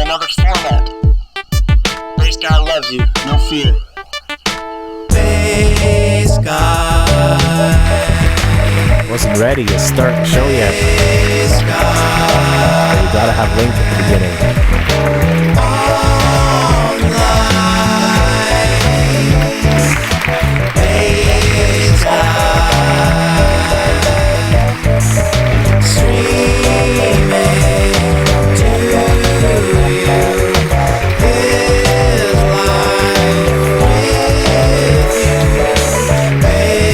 another format. Bass guy loves you, no fear. Bass guy. Wasn't ready to start the show yet. Bass guy. You gotta have Link at the beginning. All night. Bass guy. Streaming to you. His life with you. Bass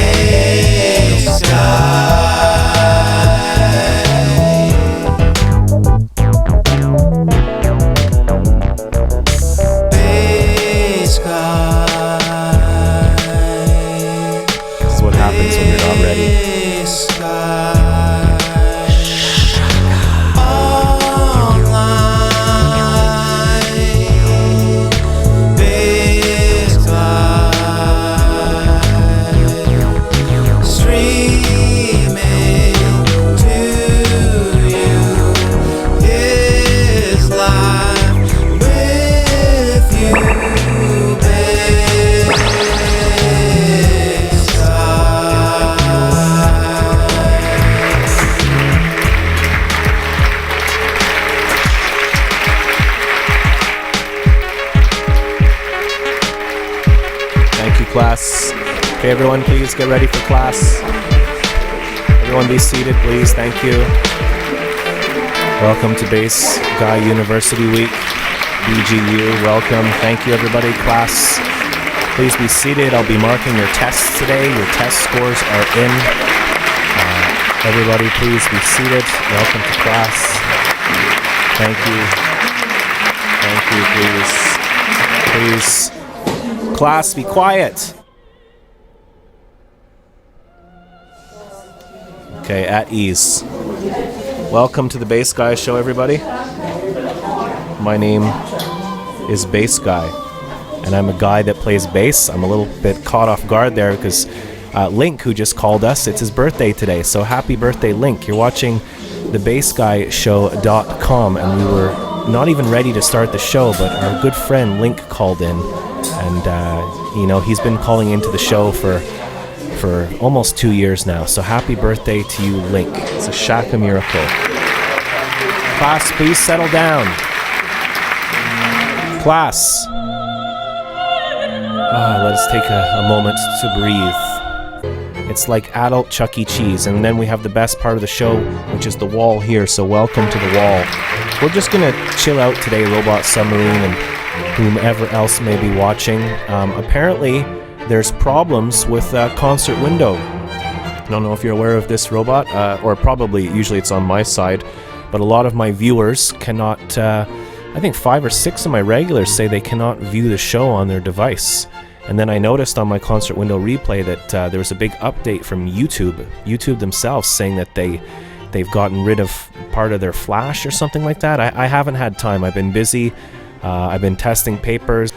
Bass guy. This is what happens when you're not ready. Bass guy. All night. Bass guy. Streaming to you. His life with you. Bass Thank you, class. Okay, everyone, please get ready for class. Everyone be seated, please. Thank you. Welcome to Bass Guy University Week. BGU, welcome. Thank you, everybody. Class, please be seated. I'll be marking your tests today. Your test scores are in. Everybody, please be seated. Welcome to class. Thank you. Thank you, please. Please. Class, be quiet. Okay, at ease. Welcome to the Bass Guy Show, everybody. My name is Bass Guy, and I'm a guy that plays bass. I'm a little bit caught off guard there because Link, who just called us, it's his birthday today. So happy birthday, Link. You're watching the bassguyshow.com, and we were not even ready to start the show, but our good friend Link called in. And, he's been calling into the show for almost 2 years now. So happy birthday to you, Link. It's a Shaka miracle. Class, please settle down. Class. Let us take a moment to breathe. It's like adult Chuck E. Cheese. And then we have the best part of the show, which is the wall here. So welcome to the wall. We're just going to chill out today, Robot Submarine, and whomever else may be watching. Apparently, there's problems with Concert Window. I don't know if you're aware of this, Robot, or probably, usually it's on my side, but a lot of my viewers cannot, I think 5 or 6 of my regulars say they cannot view the show on their device. And then I noticed on my Concert Window replay that there was a big update from YouTube themselves saying that they've gotten rid of part of their flash or something like that. I haven't had time. I've been busy. I've been testing papers.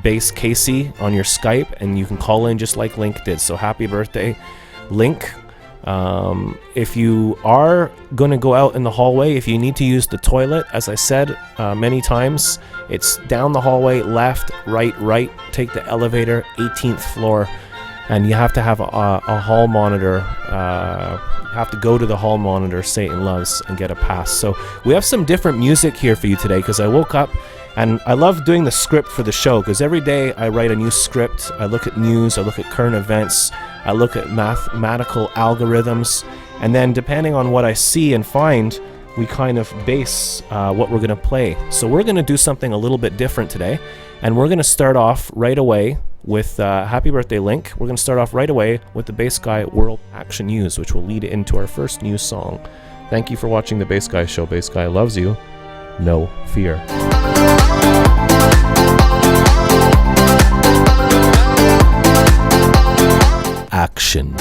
Bass Casey on your Skype, and you can call in just like Link did. So happy birthday, Link. If you are going to go out in the hallway, if you need to use the toilet, as I said many times, it's down the hallway, left, right. Take the elevator, 18th floor, and you have to have a hall monitor. You have to go to the hall monitor Satan loves and get a pass. So we have some different music here for you today because I woke up and I love doing the script for the show because every day I write a new script. I look at news, I look at current events, I look at mathematical algorithms, and then depending on what I see and find, we kind of base what we're going to play. So we're going to do something a little bit different today, and we're going to start off right away with Happy Birthday Link. We're going to start off right away with the Bass Guy World Action News, which will lead into our first news song. Thank you for watching the Bass Guy Show. Bass Guy loves you. No fear. Action.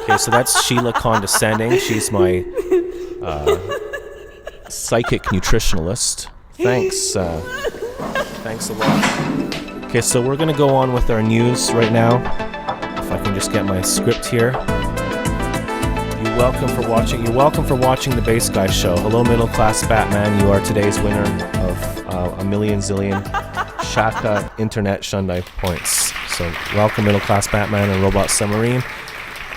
Okay, so that's Sheila Condescending. She's my psychic nutritionalist. Thanks. Thanks a lot. Okay, so we're going to go on with our news right now. If I can just just get my script here. You're welcome for watching the Bass Guy Show. Hello, Middle Class Batman. You are today's winner of a million zillion Shaka Internet Shundai points. So welcome, Middle Class Batman and Robot Submarine.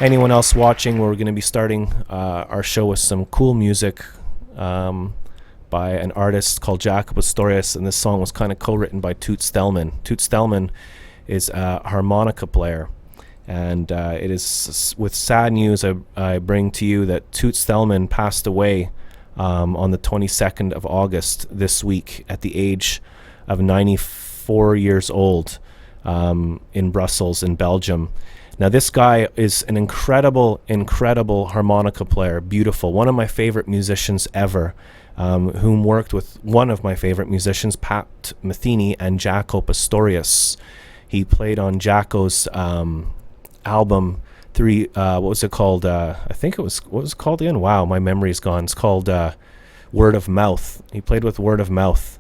Anyone else watching, we're going to be starting our show with some cool music by an artist called Jacob Astorius, and this song was kind of co-written by Toots Thellman. Toots Thellman is a harmonica player, and it is with sad news I bring to you that Toots Thellman passed away on the 22nd of August this week at the age of 94 years old in Brussels in Belgium. Now this guy is an incredible harmonica player, beautiful, one of my favorite musicians ever, whom worked with one of my favorite musicians, Pat Metheny and Jaco Pastorius. He played on Jaco's album, what was it called? I think it was, what was it called again? Wow, my memory's gone. It's called Word of Mouth. He played with Word of Mouth.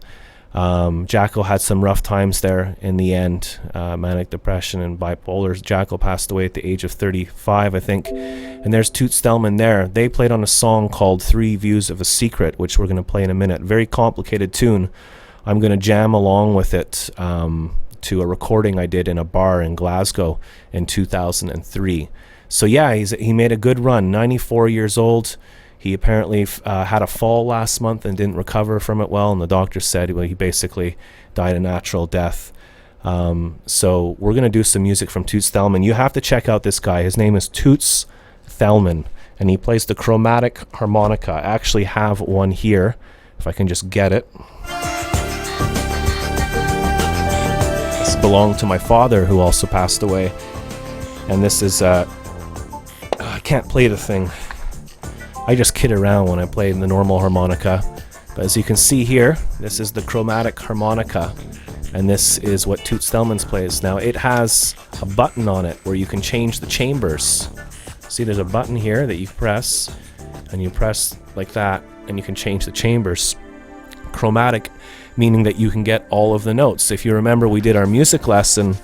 Jaco had some rough times there in the end, manic depression and bipolar. Jaco passed away at the age of 35, I think. And there's Toots Thellman there. They played on a song called 3 Views of a Secret, which we're going to play in a minute. Very complicated tune. I'm going to jam along with it to a recording I did in a bar in Glasgow in 2003. So yeah, he made a good run. 94 years old. He apparently had a fall last month and didn't recover from it well, and the doctor said he basically died a natural death. So we're going to do some music from Toots Thellman. You have to check out this guy. His name is Toots Thellman, and he plays the chromatic harmonica. I actually have one here, if I can just get it. This belonged to my father, who also passed away. And this is, I can't play the thing. I just kid around when I play the normal harmonica. But as you can see here, this is the chromatic harmonica. And this is what Toots Thellman plays. Now it has a button on it where you can change the chambers. See, there's a button here that you press, and you press like that, and you can change the chambers. Chromatic, meaning that you can get all of the notes. If you remember, we did our music lesson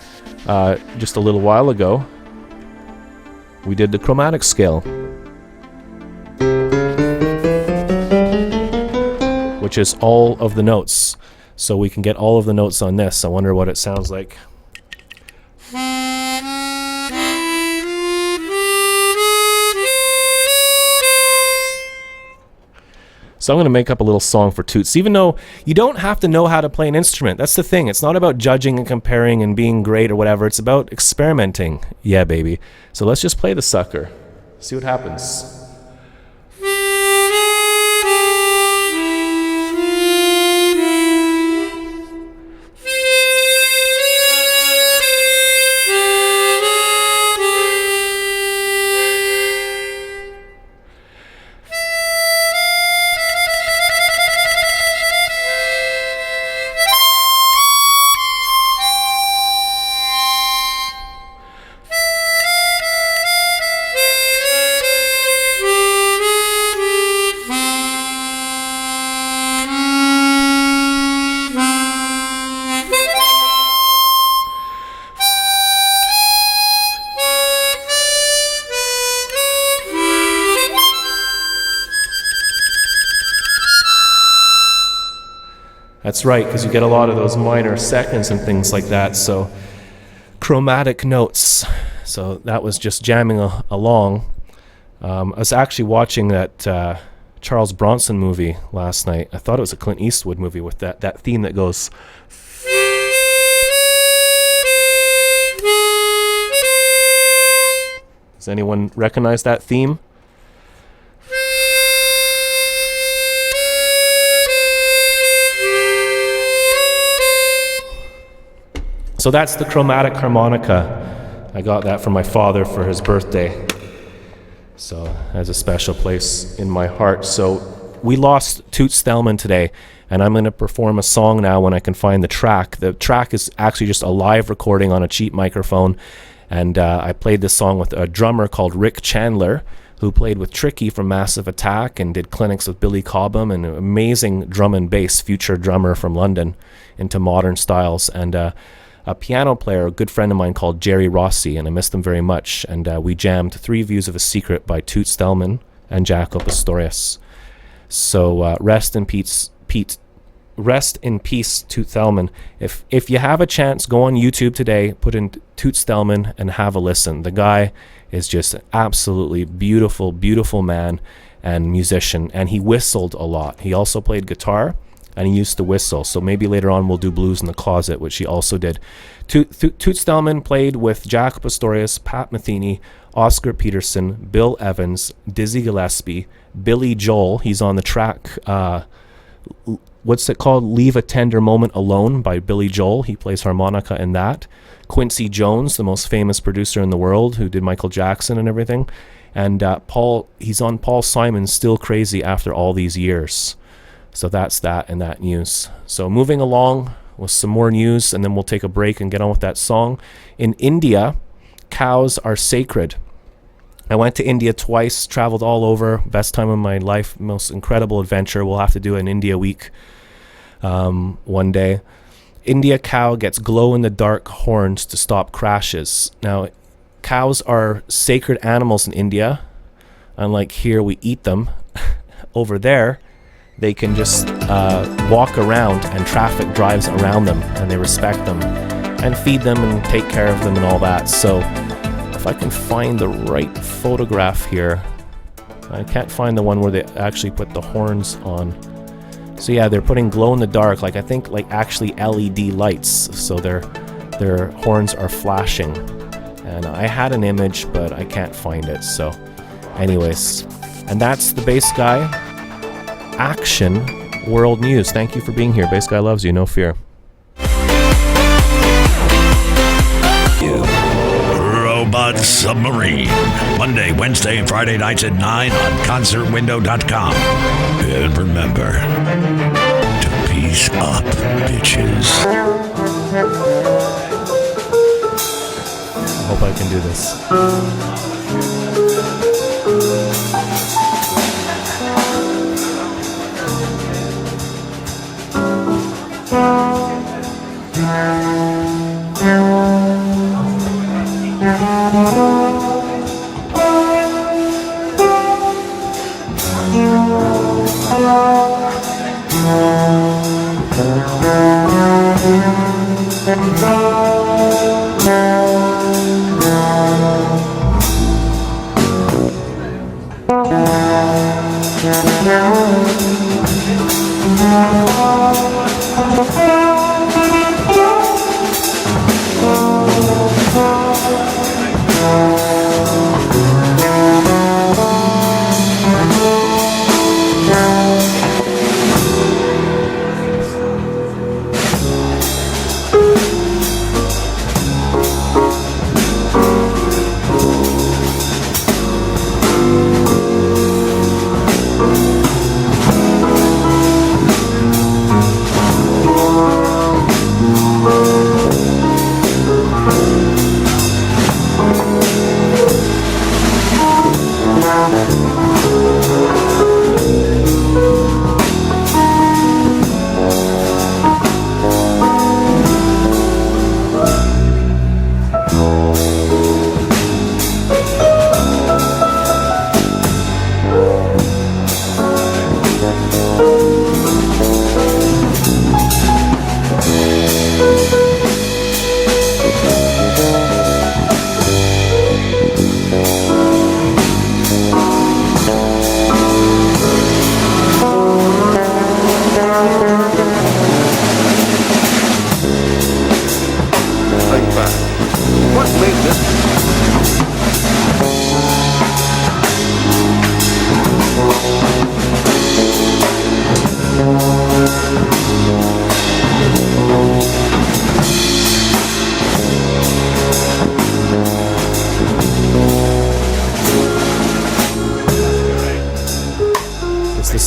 just a little while ago. We did the chromatic scale, which is all of the notes. So we can get all of the notes on this. I wonder what it sounds like. So I'm going to make up a little song for Toots, even though you don't have to know how to play an instrument. That's the thing. It's not about judging and comparing and being great or whatever. It's about experimenting. Yeah, baby. So let's just play the sucker. See what happens. That's right, because you get a lot of those minor seconds and things like that. So chromatic notes. So that was just jamming along. I was actually watching that Charles Bronson movie last night. I thought it was a Clint Eastwood movie with that theme that goes. Does anyone recognize that theme? So that's the chromatic harmonica. I got that from my father for his birthday. So it has a special place in my heart. So we lost Toots Thellman today, and I'm going to perform a song now when I can find the track. The track is actually just a live recording on a cheap microphone, and I played this song with a drummer called Rick Chandler, who played with Tricky from Massive Attack and did clinics with Billy Cobham, and an amazing drum and bass future drummer from London into modern styles. And a piano player, a good friend of mine called Jerry Rossi, and I miss them very much. And we jammed 3 Views of a Secret by Toots Thellman and Jaco Pastorius. So rest in peace, Pete. Rest in peace, Toots Thellman. If you have a chance, go on YouTube today, put in Toots Thellman and have a listen. The guy is just absolutely beautiful, beautiful man and musician, and he whistled a lot. He also played guitar, and he used to whistle. So maybe later on we'll do Blues in the Closet, which he also did. Toots Thellman played with Jaco Pastorius, Pat Metheny, Oscar Peterson, Bill Evans, Dizzy Gillespie, Billy Joel. He's on the track, what's it called? Leave a Tender Moment Alone by Billy Joel. He plays harmonica in that. Quincy Jones, the most famous producer in the world, who did Michael Jackson and everything. And he's on Paul Simon's Still Crazy after all these years. So that's that and that news. So moving along with some more news, and then we'll take a break and get on with that song. In India, cows are sacred. I went to India twice, traveled all over. Best time of my life, most incredible adventure. We'll have to do an India week one day. India cow gets glow-in-the-dark horns to stop crashes. Now, cows are sacred animals in India. Unlike here, we eat them. Over there, they can just walk around and traffic drives around them, and they respect them and feed them and take care of them and all that. So if I can find the right photograph here, I can't find the one where they actually put the horns on. So yeah, they're putting glow in the dark, like I think like actually LED lights, so their horns are flashing. And I had an image, but I can't find it. So anyways, and that's the Bass Guy Action World News. Thank you for being here. Bass Guy loves you, no fear. Robot Submarine. Monday, Wednesday, and Friday nights at 9 on concertwindow.com. And remember to peace up, bitches. I hope I can do this.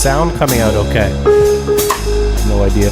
Sound coming out okay? No idea.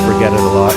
Forget it a lot.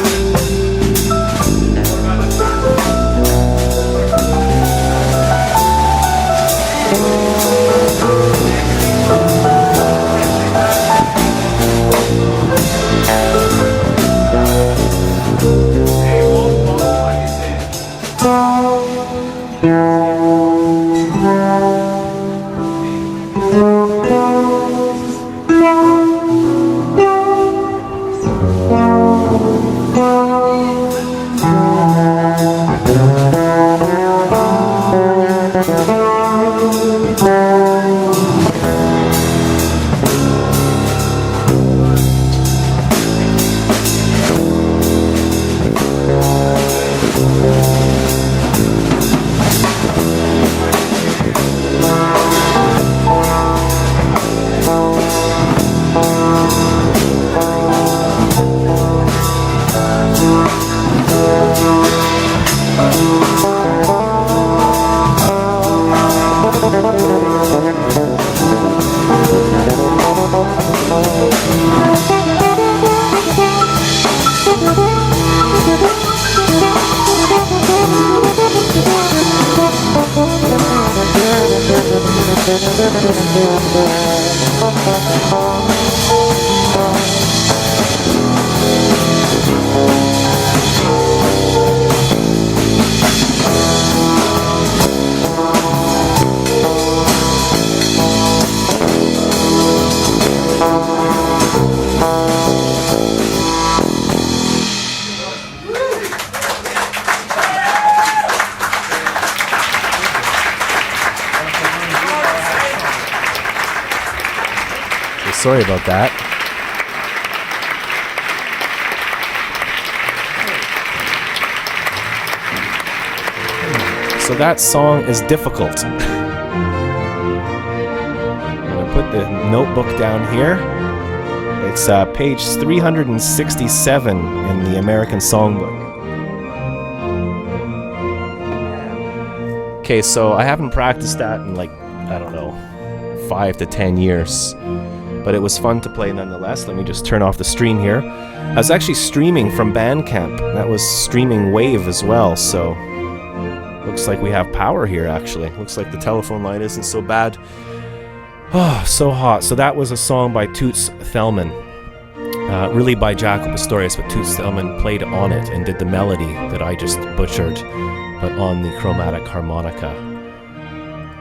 Sorry about that. So that song is difficult. I'm going to put the notebook down here. It's page 367 in the American Songbook. Okay, so I haven't practiced that in like, I don't know, 5 to 10 years. But it was fun to play nonetheless. Let me just turn off the stream here. I was actually streaming from Bandcamp. That was streaming Wave as well, so looks like we have power here actually. Looks like the telephone line isn't so bad. Oh, so hot. So that was a song by Toots Thellman. Really by Jaco Pastorius, but Toots Thellman played on it and did the melody that I just butchered, but on the chromatic harmonica.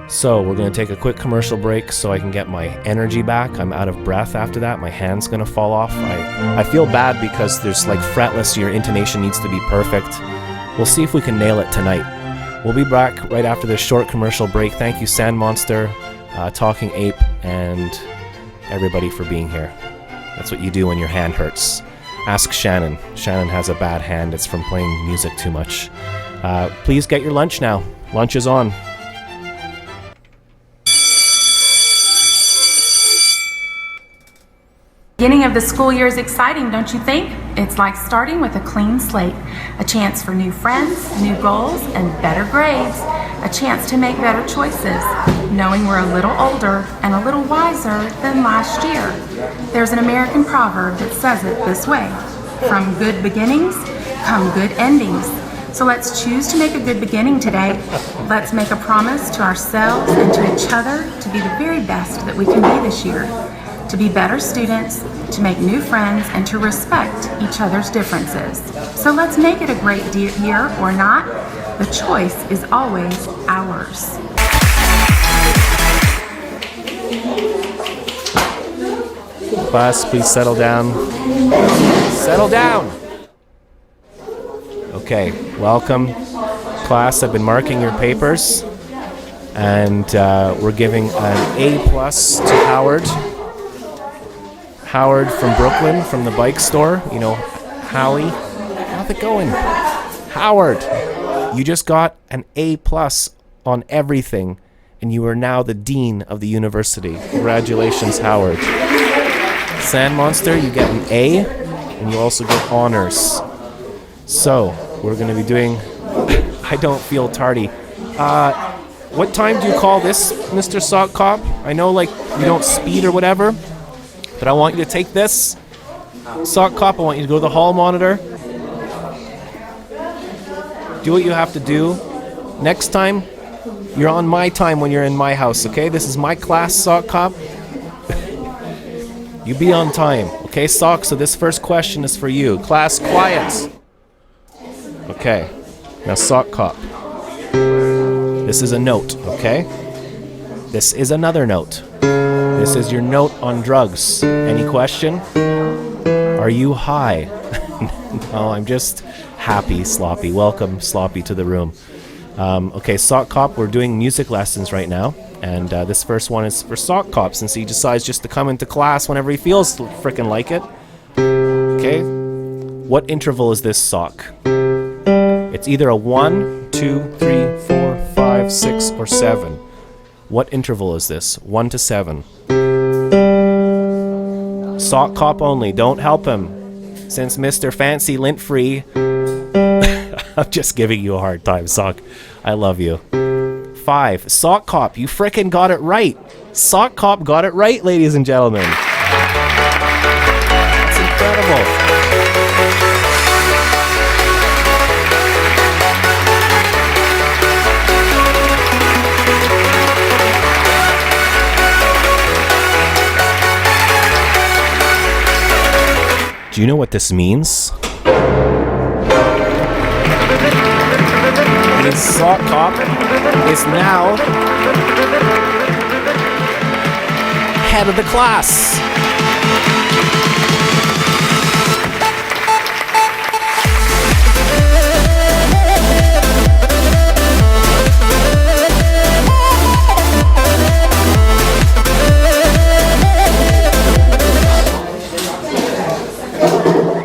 So we're going to take a quick commercial break so I can get my energy back. I'm out of breath after that. My hand's going to fall off. I feel bad because there's like fretless, your intonation needs to be perfect. We'll see if we can nail it tonight. We'll be back right after this short commercial break. Thank you, Sand Monster, Talking Ape, and everybody for being here. That's what you do when your hand hurts. Ask Shannon. Shannon has a bad hand. It's from playing music too much. Please get your lunch now. Lunch is on. Beginning of the school year is exciting, don't you think? It's like starting with a clean slate, a chance for new friends, new goals, and better grades, a chance to make better choices, knowing we're a little older and a little wiser than last year. There's an American proverb that says it this way: from good beginnings come good endings. So let's choose to make a good beginning today. Let's make a promise to ourselves and to each other to be the very best that we can be this year. To be better students, to make new friends, and to respect each other's differences. So let's make it a great year or not. The choice is always ours. Class, please settle down. Settle down! Okay, welcome. Class, I've been marking your papers, and we're giving an A+ to Howard. Howard from Brooklyn, from the bike store. You know, Howie. How's it going? Howard, you just got an A+ on everything, and you are now the dean of the university. Congratulations, Howard. Sand Monster, you get an A, and you also get honors. So, we're going to be doing I Don't Feel Tardy. What time do you call this, Mr. Sock Cop? I know, like, you don't speed or whatever, but I want you to take this. Sock Cop, I want you to go to the hall monitor. Do what you have to do. Next time, you're on my time when you're in my house, okay? This is my class, Sock Cop. You be on time, okay, Sock? So this first question is for you. Class, quiet. Okay. Now, Sock Cop. This is a note, okay? This is another note. This is your note on drugs. Any question? Are you high? No, I'm just happy, Sloppy. Welcome, Sloppy, to the room. Okay, Sock Cop, we're doing music lessons right now. And this first one is for Sock Cop, since he decides just to come into class whenever he feels frickin' like it. Okay? What interval is this, Sock? It's either a 1, 2, 3, 4, 5, 6, or 7. What interval is this? 1 to 7. Sock Cop only. Don't help him. Since Mr. Fancy Lint Free... I'm just giving you a hard time, Sock. I love you. 5. Sock Cop, you frickin' got it right. Sock Cop got it right, ladies and gentlemen. That's incredible. Do you know what this means? It means Sock Cop is now head of the class.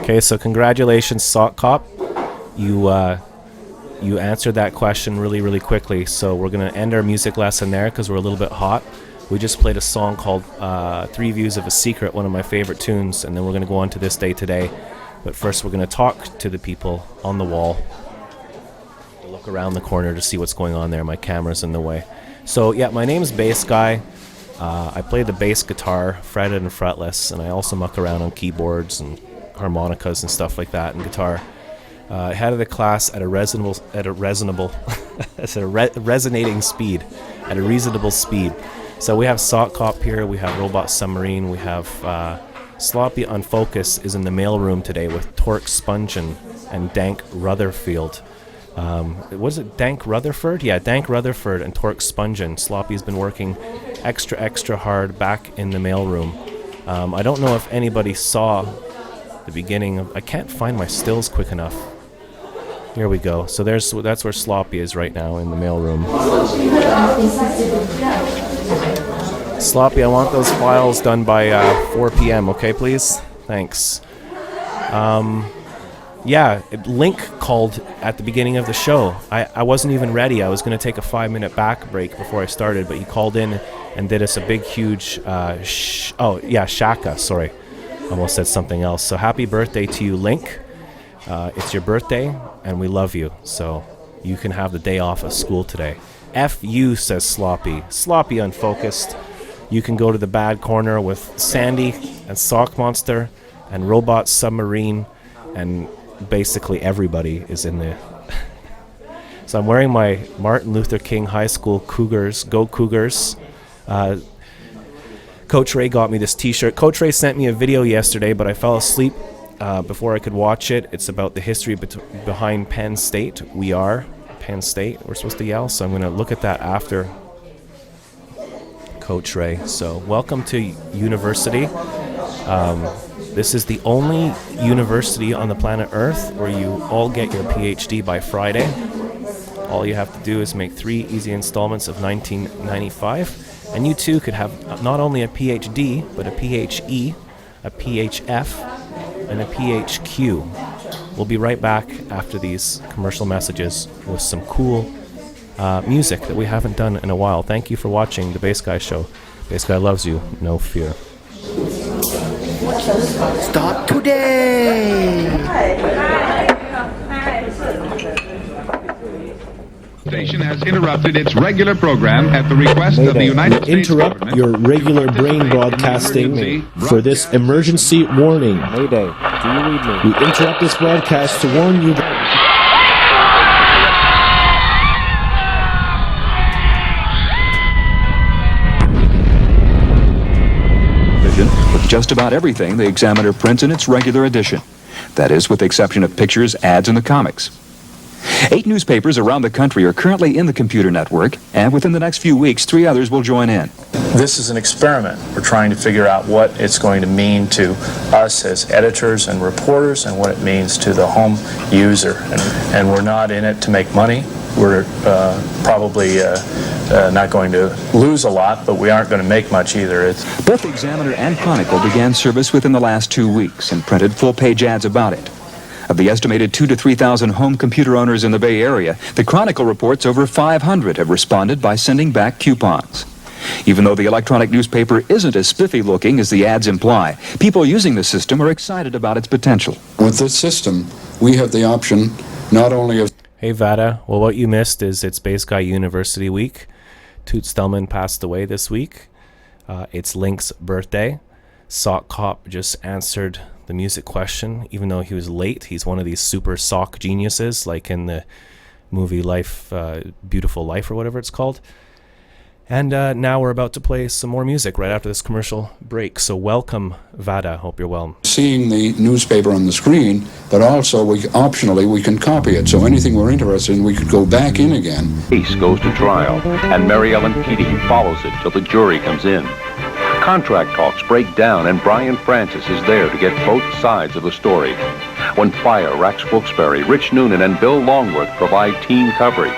Okay, so congratulations, Sock Cop. You answered that question really, really quickly. So we're going to end our music lesson there because we're a little bit hot. We just played a song called 3 Views of a Secret, one of my favorite tunes, and then we're going to go on to This Day Today. But first we're going to talk to the people on the wall. I'll look around the corner to see what's going on there. My camera's in the way. So yeah, my name's Bass Guy. I play the bass guitar, fretted and fretless, and I also muck around on keyboards and harmonicas and stuff like that, and guitar. Head of the class at a reasonable resonating speed, at a reasonable speed. So we have Sock Cop here, we have Robot Submarine, we have Sloppy on Focus is in the mailroom today with Torque Spungen and Dank Rutherfield. Was it Dank Rutherford? Yeah, Dank Rutherford and Torque Spungen. Sloppy's been working extra hard back in the mailroom. I don't know if anybody saw the beginning of... I can't find my stills quick enough. Here we go. So that's where Sloppy is right now in the mailroom. Sloppy, I want those files done by 4 p.m., okay, please? Thanks. Yeah, Link called at the beginning of the show. I wasn't even ready. I was going to take a 5-minute back break before I started, but he called in and did us a big, huge... Shaka, sorry. Almost said something else. So happy birthday to you, Link. It's your birthday, and we love you. So you can have the day off of school today. F you, says Sloppy. Sloppy unfocused. You can go to the bad corner with Sandy and Sock Monster and Robot Submarine, and basically everybody is in there. So I'm wearing my Martin Luther King High School Cougars, Go Cougars. Coach Ray got me this t-shirt. Coach Ray sent me a video yesterday, but I fell asleep before I could watch it. It's about the history behind Penn State. We are Penn State. We're supposed to yell, so I'm going to look at that after Coach Ray. So welcome to university. This is the only university on the planet Earth where you all get your PhD by Friday. All you have to do is make 3 easy installments of $19.95, and you too could have not only a PhD, but a PhE, a PhF, and a PhQ. We'll be right back after these commercial messages with some cool music that we haven't done in a while. Thank you for watching The Bass Guy Show. Bass Guy loves you, no fear. Start today! Station has interrupted its regular program at the request of the United States interrupt government. your regular brain broadcasting for this emergency warning. Mayday, do you read me? We interrupt this broadcast to warn you with just about everything the Examiner prints in its regular edition. That is, with the exception of pictures, ads, and the comics. 8 newspapers around the country are currently in the computer network, and within the next few weeks, 3 others will join in. This is an experiment. We're trying to figure out what it's going to mean to us as editors and reporters and what it means to the home user. And we're not in it to make money. We're probably not going to lose a lot, but we aren't going to make much either. Both the Examiner and Chronicle began service within the last 2 weeks and printed full-page ads about it. Of the estimated 2,000 to 3,000 home computer owners in the Bay Area, the Chronicle reports over 500 have responded by sending back coupons. Even though the electronic newspaper isn't as spiffy looking as the ads imply, people using the system are excited about its potential. With this system, we have the option not only of... Hey Vada, well what you missed is it's Bass Guy University Week. Toot Stelman passed away this week. It's Link's birthday. Sock Cop just answered the music question, even though he was late. He's one of these super sock geniuses, like in the movie Life, Beautiful Life or whatever it's called. And now we're about to play some more music right after this commercial break. So welcome, Vada. Hope you're well. Seeing the newspaper on the screen, but also optionally we can copy it. So anything we're interested in, we could go back in again. Case goes to trial, and Mary Ellen Keating follows it till the jury comes in. Contract talks break down, and Brian Francis is there to get both sides of the story. When fire racks Wilkes-Barre, Rich Noonan and Bill Longworth provide team coverage.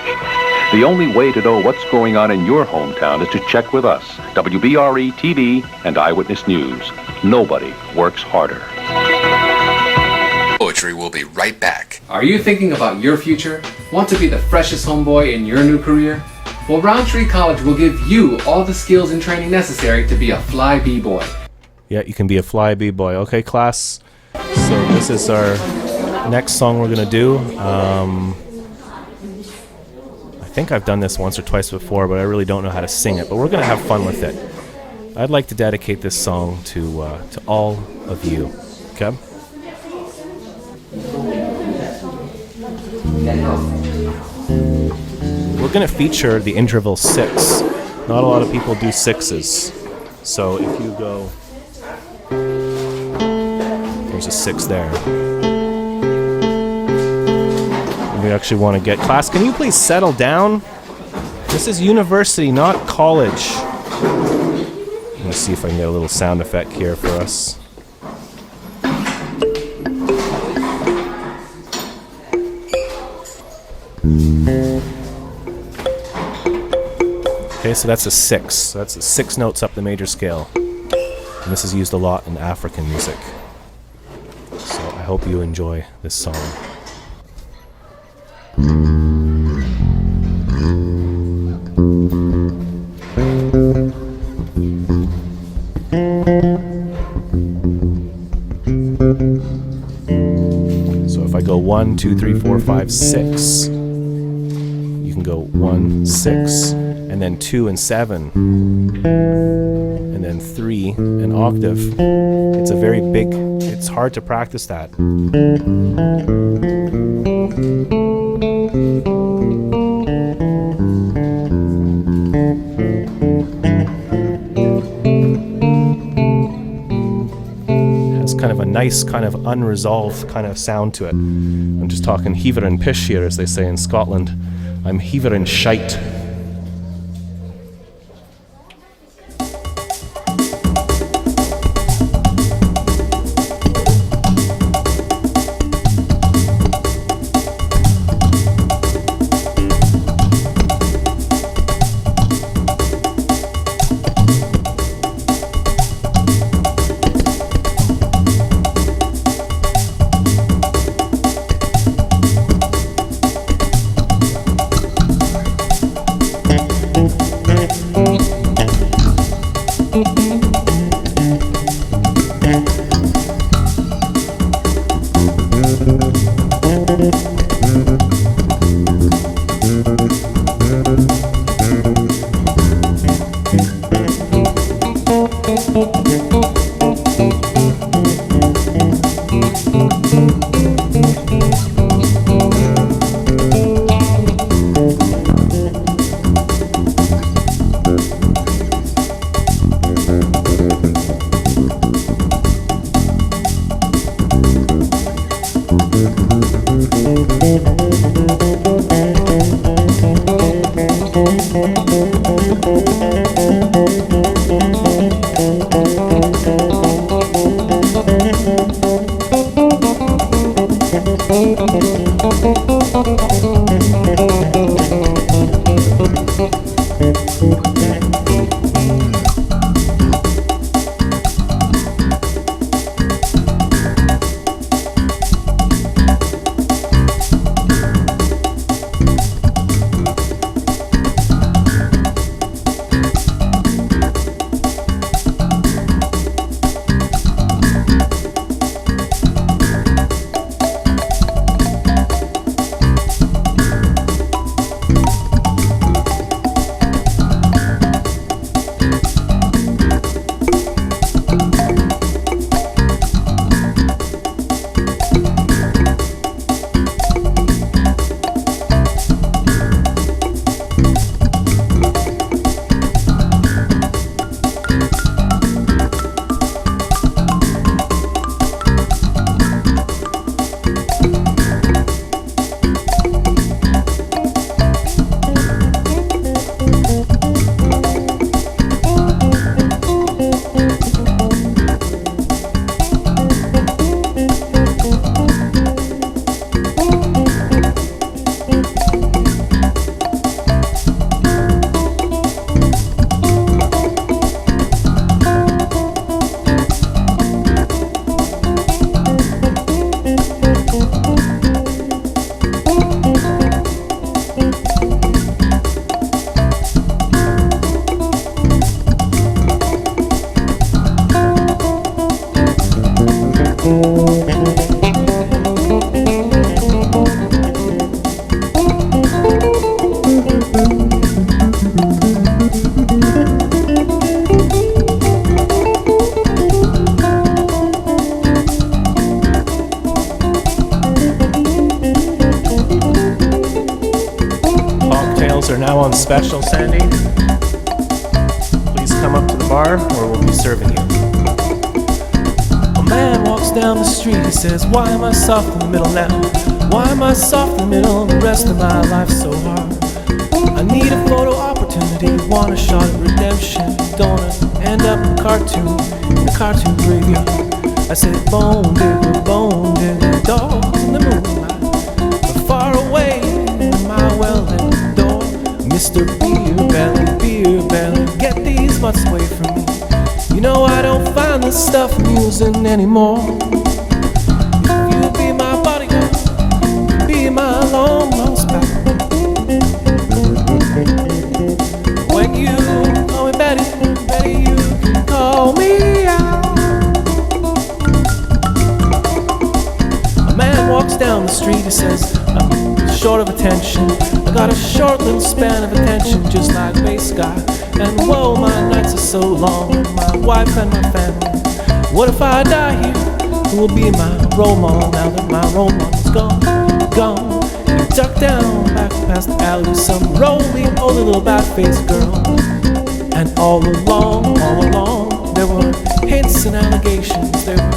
The only way to know what's going on in your hometown is to check with us, WBRE TV and Eyewitness News. Nobody works harder. Poetry will be right back. Are you thinking about your future? Want to be the freshest homeboy in your new career? Well, Roundtree College will give you all the skills and training necessary to be a fly b-boy. Yeah, you can be a fly b-boy. Okay, class. So this is our next song we're going to do. I think I've done this once or twice before, but I really don't know how to sing it. But we're going to have fun with it. I'd like to dedicate this song to all of you. Okay? We're going to feature the interval 6. Not a lot of people do 6s. So if you go... There's a 6 there. We actually want to get... Class, can you please settle down? This is university, not college. Let me see if I can get a little sound effect here for us. Okay, so that's a 6. So that's 6 notes up the major scale. And this is used a lot in African music. So I hope you enjoy this song. So if I go 1, 2, 3, 4, 5, 6, you can go 1, 6, and then 2 and 7, and then 3, an octave. It's a very big, it's hard to practice that. Kind of a nice, kind of unresolved kind of sound to it. I'm just talking heaver and pish here, as they say in Scotland. I'm heaver and shite. Cocktails are now on special, Sandy. Please come up to the bar or we'll be serving you. A man walks down the street, he says, why am I soft in the middle now? Why am I soft in the middle? The rest of my life's so hard. I need a photo opportunity, want a shot at redemption. Don't wanna end up in the cartoon graveyard. I said, bone digger, dogs in the moonlight. But far away in my well-lit door, Mr. Beer this stuff amusing anymore. You'll be my bodyguard, be my long lost pal. When you call me Betty, Betty, you can call me out. A man walks down the street, he says, I'm short of attention. I got a short little span of attention, just like bass guy. And whoa, my nights are so long, my wife and my family. What if I die here? Who will be my role model now that my role model's gone? Gone. You duck down back past the alley with some roly-poly little bat-faced girl. And all along, there were hints and allegations. There were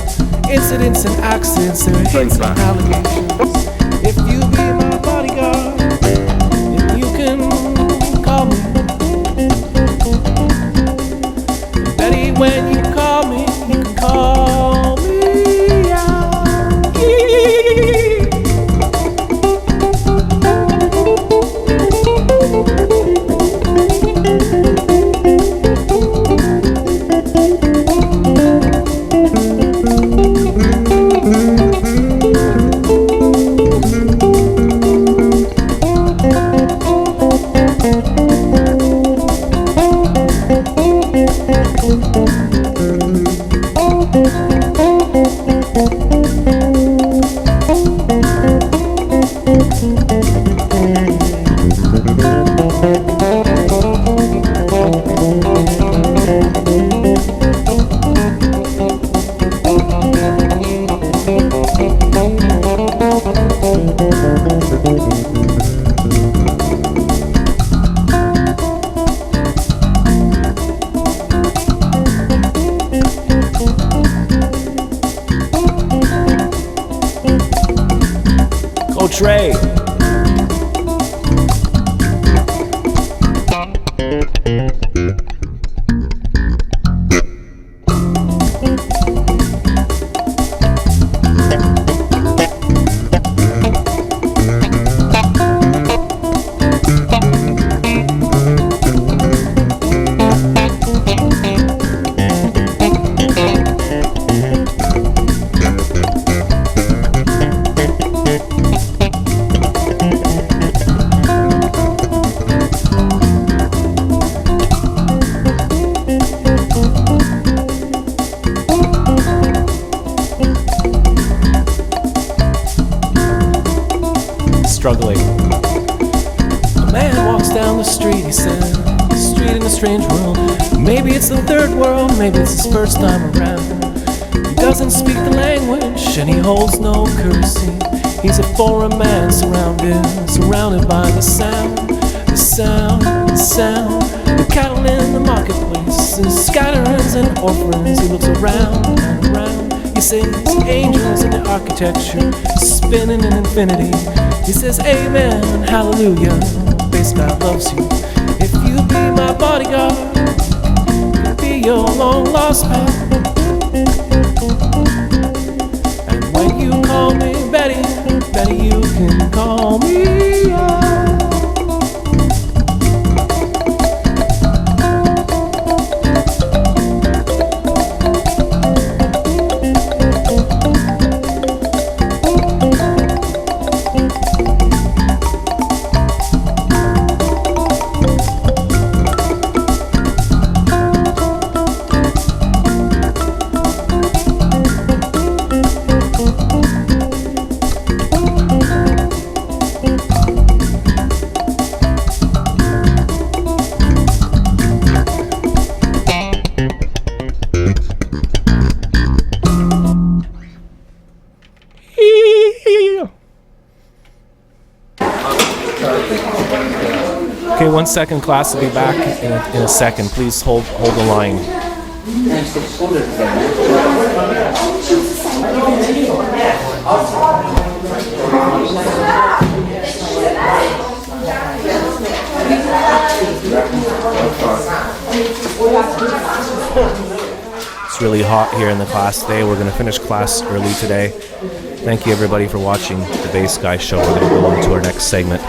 incidents and accidents. There were hints and allegations. If you be my bodyguard, if you can call me Betty, when you call me, you can call me out. Coach Ray. Struggling. A man walks down the street, he said, the street in a strange world. Maybe it's the third world, maybe it's his first time around. He doesn't speak the language, and he holds no courtesy. He's a foreign man surrounded by the sound. The cattle in the marketplace, and scatterings and orphans. He looks around and around. He sees angels in the architecture, spinning in infinity. He says, amen, hallelujah, bass God loves you. If you be my bodyguard, I'll be your long lost pal. And when you call me Betty, Betty, you can call me out. Okay, 1 second, class. Will be back in a second. Please hold the line. It's really hot here in the class today. We're going to finish class early today. Thank you everybody for watching the Bass Guy Show. We're going to go on to our next segment,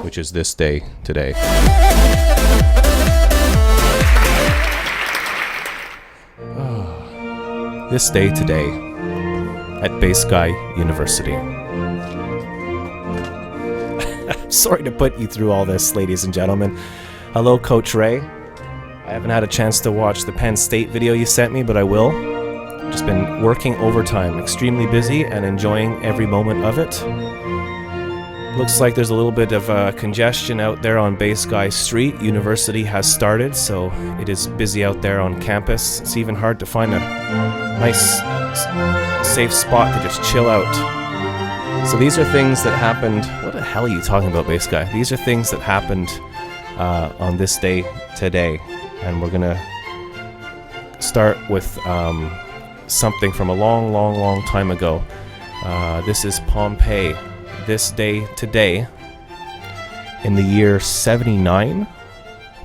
which is this day today. this day today at Bay Sky University. Sorry to put you through all this, ladies and gentlemen. Hello, Coach Ray. I haven't had a chance to watch the Penn State video you sent me, but I will. Just been working overtime, extremely busy, and enjoying every moment of it. Looks like there's a little bit of congestion out there on Bay Sky Street. University has started, so it is busy out there on campus. It's even hard to find a nice, safe spot to just chill out. So these are things that happened. What the hell are you talking about, Bay Sky? These are things that happened on this day today, and we're gonna start with something from a long time ago. This is Pompeii. This day today in the year 79.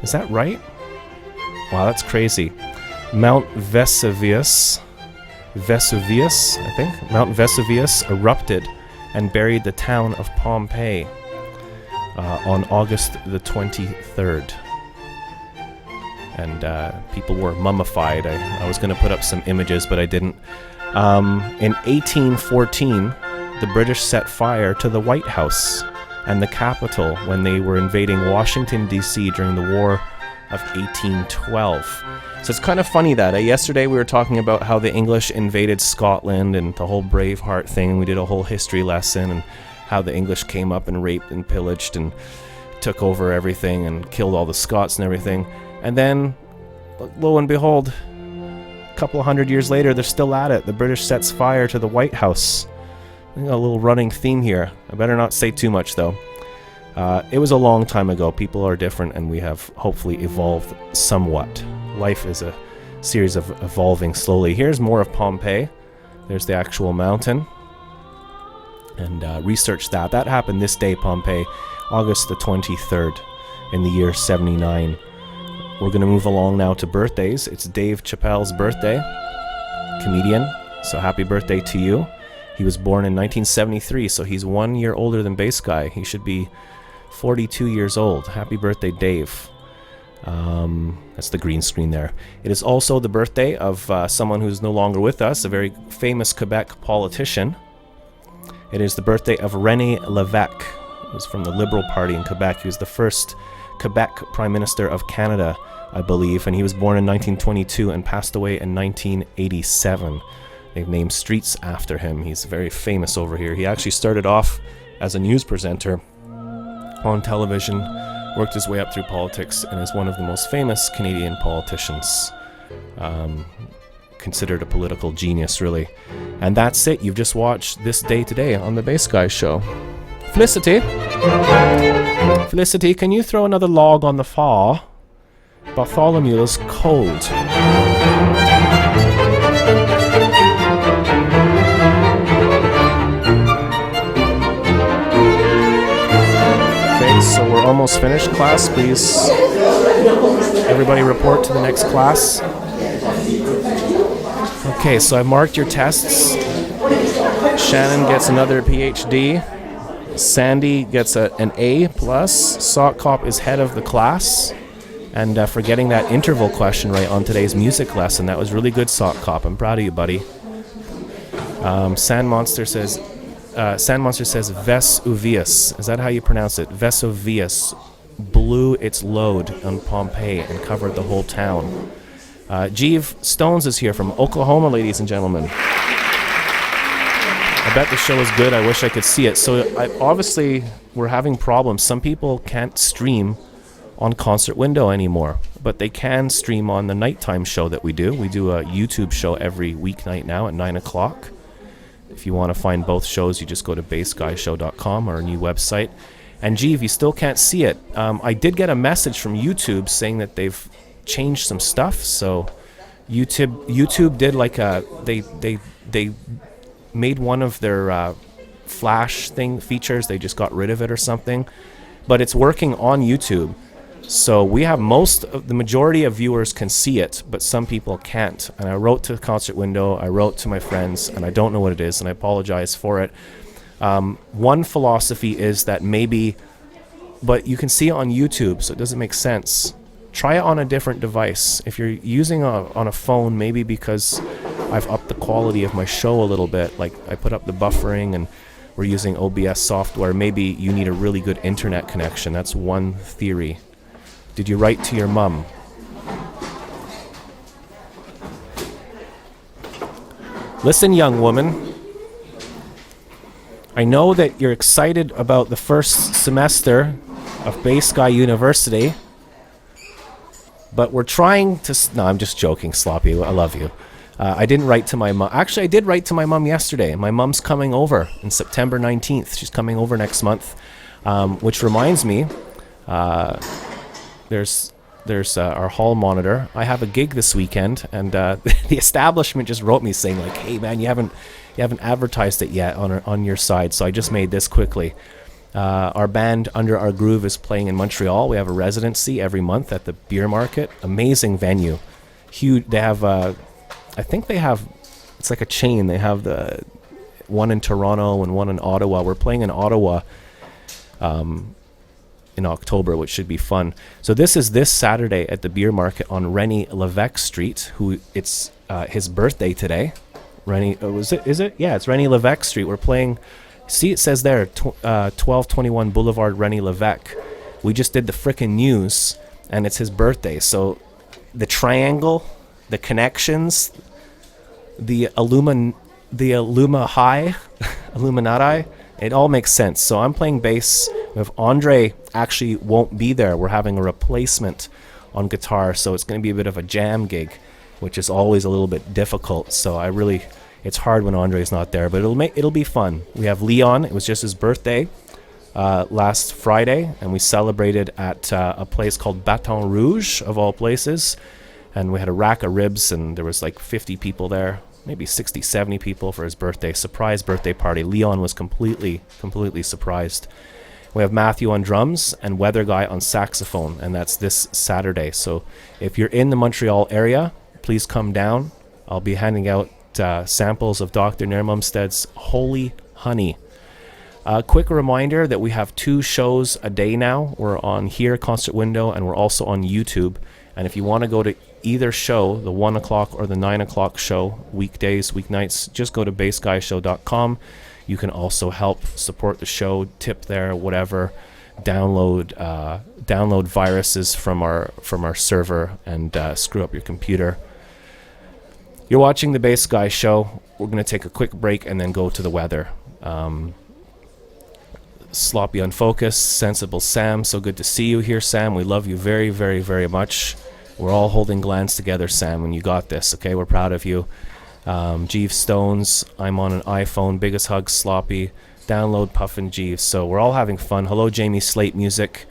Is that right? Wow, that's crazy. Mount Vesuvius, I think. Mount Vesuvius erupted and buried the town of Pompeii on August the 23rd. And people were mummified. I was going to put up some images, but I didn't. In 1814, the British set fire to the White House and the Capitol when they were invading Washington, D.C. during the War of 1812. So it's kind of funny that yesterday we were talking about how the English invaded Scotland and the whole Braveheart thing, and we did a whole history lesson, and how the English came up and raped and pillaged and took over everything and killed all the Scots and everything. And then, lo and behold, a couple of hundred years later, they're still at it. The British sets fire to the White House. I think a little running theme here. I better not say too much, though. It was a long time ago. People are different, and we have hopefully evolved somewhat. Life is a series of evolving slowly. Here's more of Pompeii. There's the actual mountain. And research that. That happened this day, Pompeii, August the 23rd in the year 79. We're going to move along now to birthdays. It's Dave Chappelle's birthday, comedian. So happy birthday to you. He was born in 1973, so he's 1 year older than Bay Sky. He should be 42 years old. Happy birthday, Dave. That's the green screen there. It is also the birthday of someone who's no longer with us, a very famous Quebec politician. It is the birthday of René Lévesque. He was from the Liberal Party in Quebec. He was the first Quebec Prime Minister of Canada, I believe, and he was born in 1922 and passed away in 1987. They've named streets after him. He's very famous over here. He actually started off as a news presenter on television, worked his way up through politics, and is one of the most famous Canadian politicians. Considered a political genius, really. And that's it. You've just watched This Day Today on the Bay Sky Show. Felicity, can you throw another log on the fire? Bartholomew's cold. So we're almost finished, class. Please, everybody report to the next class. Okay, so I've marked your tests. Shannon gets another PhD. Sandy gets an A+. Sock Cop is head of the class. And for getting that interval question right on today's music lesson. That was really good, Sock Cop. I'm proud of you, buddy. Sand Monster says Vesuvius. Is that how you pronounce it? Vesuvius blew its load on Pompeii and covered the whole town. Jeeve Stones is here from Oklahoma, ladies and gentlemen. I bet the show is good. I wish I could see it. So obviously we're having problems. Some people can't stream on Concert Window anymore, but they can stream on the nighttime show that we do. We do a YouTube show every weeknight now at 9 o'clock. If you want to find both shows, you just go to bassguyshow.com, our new website. And Jeeve, you still can't see it. I did get a message from YouTube saying that they've changed some stuff. So YouTube did like they made one of their flash thing features. They just got rid of it or something. But it's working on YouTube. So we have the majority of viewers can see it, but some people can't. And I wrote to the Concert Window, I wrote to my friends, and I don't know what it is, and I apologize for it. One philosophy is that maybe, but you can see it on YouTube, so it doesn't make sense. Try it on a different device. If you're using on a phone, maybe because I've upped the quality of my show a little bit. Like I put up the buffering and we're using OBS software. Maybe you need a really good internet connection. That's one theory. Did you write to your mum? Listen, young woman. I know that you're excited about the first semester of Bay Sky University, but we're trying to... No, I'm just joking, Sloppy. I love you. I didn't write to my mom. Actually, I did write to my mom yesterday. My mom's coming over on September 19th. She's coming over next month, which reminds me, there's our hall monitor. I have a gig this weekend, and the establishment just wrote me saying like, "Hey man, you haven't advertised it yet on your side." So I just made this quickly. Our band Under Our Groove is playing in Montreal. We have a residency every month at the beer market. Amazing venue, huge. They have I think they have, it's like a chain. They have the one in Toronto and one in Ottawa. We're playing in Ottawa in October, which should be fun. So this is this Saturday at the beer market on Rennie Levesque Street, who it's his birthday today. Rennie, is it? Yeah, it's Rennie Levesque Street. We're playing, see it says there, 1221 Boulevard, Rennie Levesque. We just did the frickin' news, and it's his birthday. So the triangle, the connections, the Illuminati, it all makes sense. So I'm playing bass. If Andre actually won't be there, we're having a replacement on guitar, so it's going to be a bit of a jam gig, which is always a little bit difficult. So it's hard when Andre's not there, but it'll be fun. We have Leon. It was just his birthday last Friday, and we celebrated at a place called Baton Rouge, of all places. And we had a rack of ribs, and there was like 50 people there, maybe 60, 70 people for his birthday. Surprise birthday party. Leon was completely surprised. We have Matthew on drums and Weather Guy on saxophone, and that's this Saturday. So if you're in the Montreal area, please come down. I'll be handing out samples of Dr. Nermumsted's Holy Honey. A quick reminder that we have 2 shows a day now. We're on here, Concert Window, and we're also on YouTube. And if you want to go to either show, the 1 o'clock or the 9 o'clock show, weekdays, weeknights, just go to bassguyshow.com. You can also help support the show, tip there, whatever. Download viruses from our server and screw up your computer. You're watching the Bass Guy Show. We're going to take a quick break and then go to the weather. Sloppy Unfocused, Sensible Sam, so good to see you here, Sam. We love you very, very, very much. We're all holding glands together, Sam, and you got this, okay? We're proud of you. Jeeves Stones, I'm on an iPhone. Biggest hugs, Sloppy. Download Puffin Jeeves. So we're all having fun. Hello, Jamie Slate Music.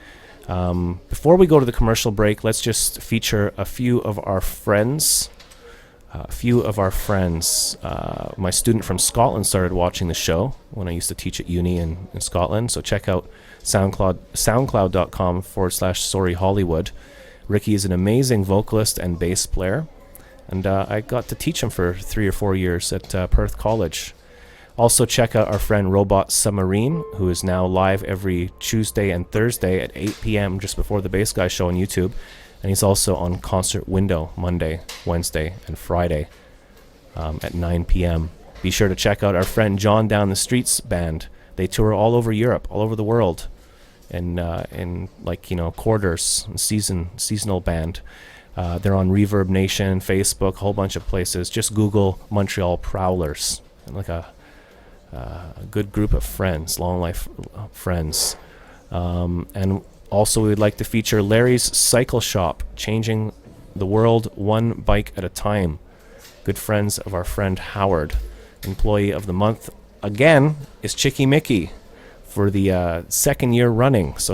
Before we go to the commercial break, let's just feature a few of our friends. My student from Scotland started watching the show when I used to teach at uni in Scotland. So check out soundcloud.com/Sorry Hollywood. Ricky is an amazing vocalist and bass player, and I got to teach him for 3 or 4 years at Perth College. Also check out our friend Robot Submarine, who is now live every Tuesday and Thursday at 8 p.m. just before the Bass Guy Show on YouTube. And he's also on Concert Window Monday, Wednesday, and Friday at 9 p.m. Be sure to check out our friend John Down the Streets band. They tour all over Europe, all over the world, in quarters, seasonal band. They're on Reverb Nation, Facebook, a whole bunch of places. Just Google Montreal Prowlers, like a good group of friends, long life friends, and. Also, we would like to feature Larry's Cycle Shop, changing the world one bike at a time. Good friends of our friend Howard. Employee of the month, again, is Chicky Mickey for the second year running. So